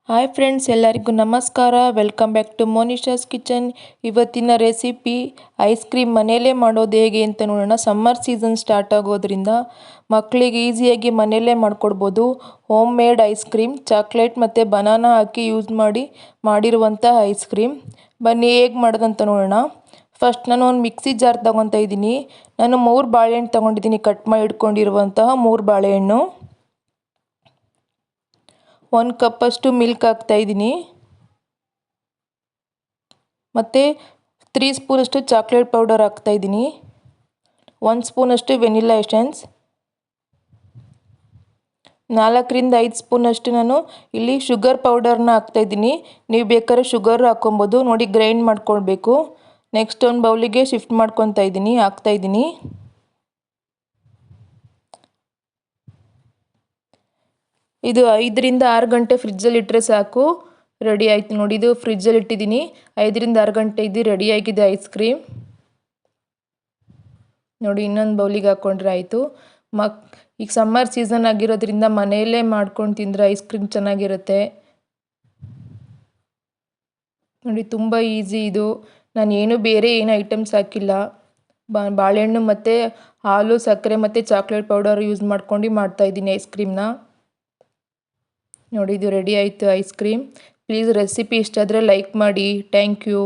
Hi friends, ಎಲ್ಲರಿಗೂ ನಮಸ್ಕಾರ. Welcome back to Monisha's kitchen. ಇವತ್ತಿನ ರೆಸಿಪಿ ಐಸ್ ಕ್ರೀಮ್ ಮನೆಯಲ್ಲೇ ಮಾಡೋದು ಹೇಗೆ ಅಂತ ನೋಡೋಣ. ಸಮ್ಮರ್ ಸೀಸನ್ ಸ್ಟಾರ್ಟ್ ಆಗೋದ್ರಿಂದ ಮಕ್ಕಳಿಗೆ ಈಸಿಯಾಗಿ ಮನೆಯಲ್ಲೇ ಮಾಡಿಕೊಡ್ಬೋದು. Homemade ice cream, chocolate ಮತ್ತು ಬನಾನಾ ಹಾಕಿ ಯೂಸ್ ಮಾಡಿರುವಂಥ ಐಸ್ ಕ್ರೀಮ್. ಬನ್ನಿ ಹೇಗೆ ಮಾಡೋದಂತ ನೋಡೋಣ. ಫಸ್ಟ್ ನಾನು ಒಂದು ಮಿಕ್ಸಿ ಜಾರ್ ತೊಗೊತಾ ಇದ್ದೀನಿ. ನಾನು 3 ಬಾಳೆಹಣ್ಣು ತೊಗೊಂಡಿದ್ದೀನಿ, ಕಟ್ ಮಾಡಿ ಇಟ್ಕೊಂಡಿರುವಂತಹ 3 ಬಾಳೆಹಣ್ಣು. 1 ಕಪ್ಪಷ್ಟು ಮಿಲ್ಕ್ ಹಾಕ್ತಾಯಿದ್ದೀನಿ ಮತ್ತು 3 ಸ್ಪೂನಷ್ಟು ಚಾಕ್ಲೇಟ್ ಪೌಡರ್ ಹಾಕ್ತಾಯಿದ್ದೀನಿ. 1 ಸ್ಪೂನಷ್ಟು ವೆನಿಲಾ ಎಸೆನ್ಸ್, 4 ರಿಂದ 5 ಸ್ಪೂನಷ್ಟು ನಾನು ಇಲ್ಲಿ ಶುಗರ್ ಪೌಡರ್ನ ಹಾಕ್ತಾಯಿದ್ದೀನಿ. ನೀವು ಬೇಕಾದ್ರೆ ಶುಗರ್ ಹಾಕ್ಕೊಬೋದು. ನೋಡಿ, ಗ್ರೈಂಡ್ ಮಾಡ್ಕೊಳ್ಬೇಕು. ನೆಕ್ಸ್ಟ್ ಒಂದು ಬೌಲಿಗೆ ಶಿಫ್ಟ್ ಮಾಡ್ಕೊತಾ ಇದ್ದೀನಿ, ಹಾಕ್ತಾಯಿದ್ದೀನಿ. ಇದು 5 ರಿಂದ 6 ಗಂಟೆ ಫ್ರಿಜ್ಜಲ್ಲಿ ಇಟ್ಟರೆ ಸಾಕು, ರೆಡಿ ಆಯಿತು. ನೋಡಿ, ಇದು ಫ್ರಿಜ್ಜಲ್ಲಿ ಇಟ್ಟಿದ್ದೀನಿ. 5 ರಿಂದ 6 ಗಂಟೆ ಇದು ರೆಡಿಯಾಗಿದೆ ಐಸ್ ಕ್ರೀಮ್. ನೋಡಿ, ಇನ್ನೊಂದು ಬೌಲಿಗೆ ಹಾಕ್ಕೊಂಡ್ರೆ ಆಯಿತು. ಈಗ ಸಮ್ಮರ್ ಸೀಸನ್ ಆಗಿರೋದ್ರಿಂದ ಮನೆಯಲ್ಲೇ ಮಾಡ್ಕೊಂಡು ತಿಂದರೆ ಐಸ್ ಕ್ರೀಮ್ ಚೆನ್ನಾಗಿರುತ್ತೆ. ನೋಡಿ, ತುಂಬ ಈಸಿ ಇದು. ನಾನು ಬೇರೆ ಏನು ಐಟಮ್ಸ್ ಹಾಕಿಲ್ಲ. ಬಾಳೆಹಣ್ಣು ಮತ್ತು ಹಾಲು, ಸಕ್ಕರೆ ಮತ್ತು ಚಾಕ್ಲೇಟ್ ಪೌಡರ್ ಯೂಸ್ ಮಾಡ್ಕೊಂಡು ಮಾಡ್ತಾಯಿದ್ದೀನಿ ಐಸ್ ಕ್ರೀಮ್ನ. ನೋಡಿ, ಇದು ರೆಡಿ ಆಯಿತು ಐಸ್ ಕ್ರೀಮ್. ಪ್ಲೀಸ್ ರೆಸಿಪಿ ಇಷ್ಟ ಆದರೆ ಲೈಕ್ ಮಾಡಿ. Thank you.